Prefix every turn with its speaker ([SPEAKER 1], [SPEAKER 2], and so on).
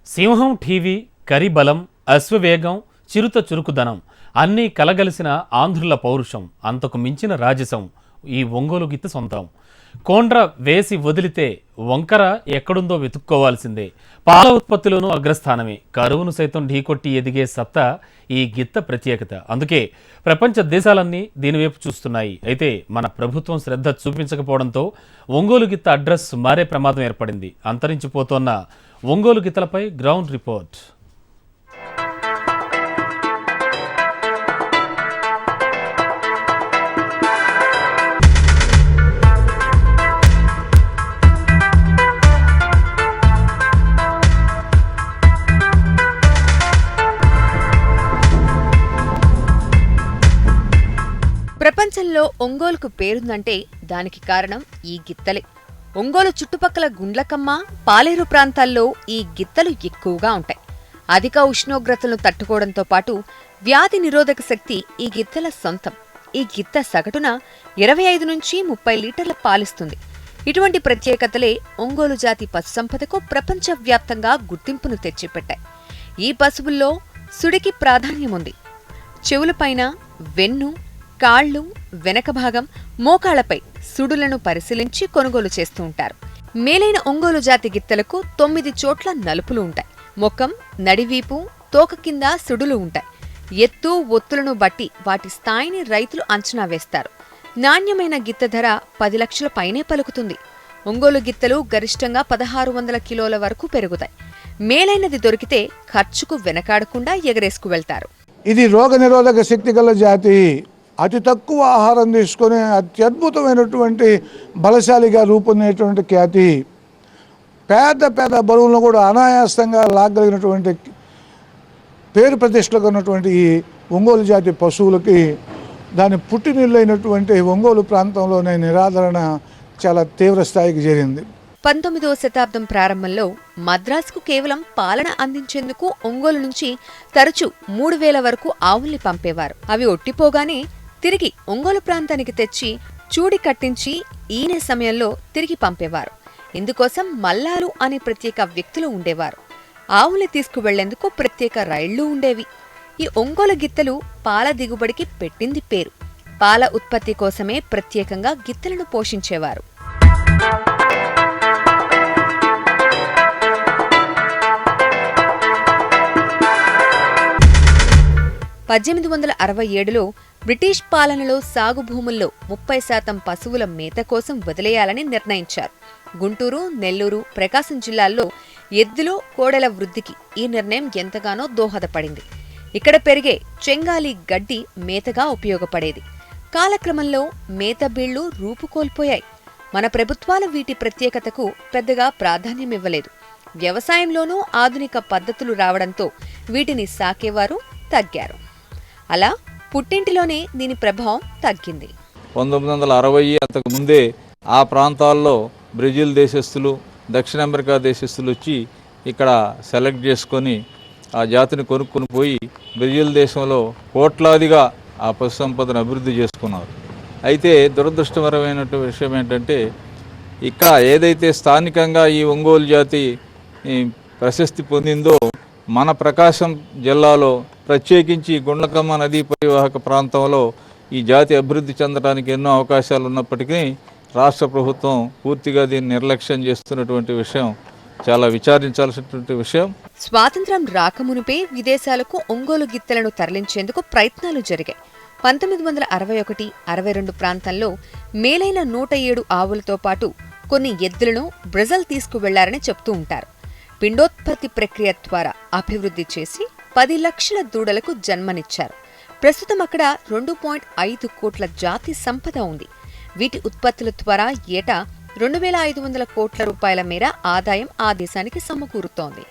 [SPEAKER 1] సింహం టీవీ, కరిబలం, అశ్వవేగం, చిరుత చురుకుదనం అన్నీ కలగలిసిన ఆంధ్రుల పౌరుషం, అంతకు మించిన రాజసం ఈ ఒంగోలు గిత్త సొంతం. కోండ్ర వేసి వదిలితే వంకర ఎక్కడుందో వెతుక్కోవాల్సిందే. పాల ఉత్పత్తిలోనూ అగ్రస్థానమే. కరువును సైతం ఢీకొట్టి ఎదిగే సత్తా ఈ గిత్త ప్రత్యేకత. అందుకే ప్రపంచ దేశాలన్నీ దీనివైపు చూస్తున్నాయి. అయితే మన ప్రభుత్వం శ్రద్ధ చూపించకపోవడంతో ఒంగోలు గిత్త అడ్రస్ మారే ప్రమాదం ఏర్పడింది. అంతరించిపోతోన్న ఒంగోలు గిత్తలపై గ్రౌండ్ రిపోర్ట్.
[SPEAKER 2] ప్రపంచంలో ఒంగోలుకు పేరుందంటే దానికి కారణం ఈ గిత్తలే. ఒంగోలు చుట్టుపక్కల గుండ్లకమ్మ, పాలేరు ప్రాంతాల్లో ఈ గిత్తలు ఎక్కువగా ఉంటాయి. అధిక ఉష్ణోగ్రతలను తట్టుకోవడంతో పాటు వ్యాధి నిరోధక శక్తి ఈ గిత్తల సొంతం. ఈ గిత్త సగటున 25 నుంచి 30 లీటర్ల పాలిస్తుంది. ఇటువంటి ప్రత్యేకతలే ఒంగోలు జాతి పశుసంపదకు ప్రపంచవ్యాప్తంగా గుర్తింపును తెచ్చిపెట్టాయి. ఈ పశువుల్లో సుడికి ప్రాధాన్యముంది. చెవులపైన వెన్ను, కాళ్లు, వెనక భాగం, మోకాళ్లపై సుడులను పరిశీలించి కొనుగోలు చేస్తూ ఉంటారు. మేలైన ఒంగోలు జాతి గిత్తలకు 9 చోట్ల నలుపులు ఉంటాయి. మొఖం, నడివీపు, తోక కింద సుడులు ఉంటాయి. ఎత్తు, ఒత్తులను బట్టి వాటి స్థాయిని రైతులు అంచనా వేస్తారు. నాణ్యమైన గిత్త ధర 10 లక్షల పైనే పలుకుతుంది. ఒంగోలు గిత్తలు గరిష్టంగా 1600 కిలోల వరకు పెరుగుతాయి. మేలైనది దొరికితే ఖర్చుకు వెనకాడకుండా ఎగరేసుకు వెళ్తారు.
[SPEAKER 3] ఇది రోగ నిరోధక శక్తి గల జాతి. అతి తక్కువ ఆహారం తీసుకొని అత్యద్భుతమైనటువంటి బలశాలిగా రూపొందినటువంటి ఖ్యాతి. పేద బరువులను కూడా అనాయాసంగా లాగలిగినటువంటి పేరు ప్రతిష్టలు ఉన్నటువంటి ఈ ఒంగోలు జాతి పశువులకి దాని పుట్టినిల్లైనటువంటి ఒంగోలు ప్రాంతంలోనే నిరాదరణ చాలా తీవ్ర స్థాయికి చేరింది.
[SPEAKER 2] 19వ శతాబ్దం ప్రారంభంలో మద్రాసుకు కేవలం పాలన అందించేందుకు ఒంగోలు నుంచి తరచూ 3000 వరకు ఆవుల్ని పంపేవారు. అవి ఒట్టిపోగానే తిరిగి ఒంగోలు ప్రాంతానికి తెచ్చి చూడి కట్టించి ఈనే సమయంలో తిరిగి పంపేవారు. ఇందుకోసం మల్లాలు అనే ప్రత్యేక వ్యక్తులు ఉండేవారు. ఆవుల్ని తీసుకువెళ్లేందుకు ప్రత్యేక రైళ్లు ఉండేవి. ఈ ఒంగోలు గిత్తలు పాల దిగుబడికి పెట్టింది పేరు. పాల ఉత్పత్తి కోసమే ప్రత్యేకంగా గిత్తలను పోషించేవారు. 1867లో బ్రిటిష్ పాలనలో సాగు భూముల్లో 30% పశువుల మేత కోసం వదిలేయాలని నిర్ణయించారు. గుంటూరు, నెల్లూరు, ప్రకాశం జిల్లాల్లో ఎద్దులు, కోడెల వృద్ధికి ఈ నిర్ణయం ఎంతగానో దోహదపడింది. ఇక్కడ పెరిగే చెంగాలి గడ్డి మేతగా ఉపయోగపడేది. కాలక్రమంలో మేత బీళ్లు రూపుకోల్పోయాయి. మన ప్రభుత్వాలు వీటి ప్రత్యేకతకు పెద్దగా ప్రాధాన్యమివ్వలేదు. వ్యవసాయంలోనూ ఆధునిక పద్ధతులు రావడంతో వీటిని సాకేవారు తగ్గారు. అలా పుట్టింటిలోనే దీని ప్రభావం తగ్గింది.
[SPEAKER 4] 1960 అంతకు ముందే ఆ ప్రాంతాల్లో బ్రెజిల్ దేశస్తులు, దక్షిణ అమెరికా దేశస్తులు వచ్చి ఇక్కడ సెలెక్ట్ చేసుకొని ఆ జాతిని కొనుక్కొని పోయి బ్రెజిల్ దేశంలో కోట్లాదిగా ఆ పశు సంపదను అభివృద్ధి చేసుకున్నారు. అయితే దురదృష్టకరమైన విషయం ఏంటంటే ఇక్కడ ఏదైతే స్థానికంగా ఈ ఒంగోలు జాతి ప్రశస్తి పొందిందో మన ప్రకాశం జిల్లాలో ప్రత్యేకించి గుండ్లకమ్మ నదీ పరివాహక ప్రాంతంలో ఈ జాతి అభివృద్ధి చెందడానికి ఎన్నో అవకాశాలు ఉన్నప్పటికీ రాష్ట్ర ప్రభుత్వం పూర్తిగా దీన్ని నిర్లక్ష్యం చేస్తున్నటువంటి విషయం చాలా విచారించాల్సినటువంటి విషయం.
[SPEAKER 2] స్వాతంత్ర్యం రాకమునుపే విదేశాలకు ఒంగోలు గిత్తలను తరలించేందుకు ప్రయత్నాలు జరిగాయి. 1961, 62 ప్రాంతంలో మేలైన 107 ఆవులతో పాటు కొన్ని ఎద్దులను బ్రెజిల్ తీసుకువెళ్లారని చెప్తూ ఉంటారు. పిండోత్పత్తి ప్రక్రియ ద్వారా అభివృద్ధి చేసి 10 లక్షల దూడలకు జన్మనిచ్చారు. ప్రస్తుతం అక్కడ 2.5 కోట్ల జాతి సంపద ఉంది. వీటి ఉత్పత్తుల ద్వారా ఏటా 2500 కోట్ల రూపాయల మేర ఆదాయం ఆ దేశానికి సమకూరుతోంది.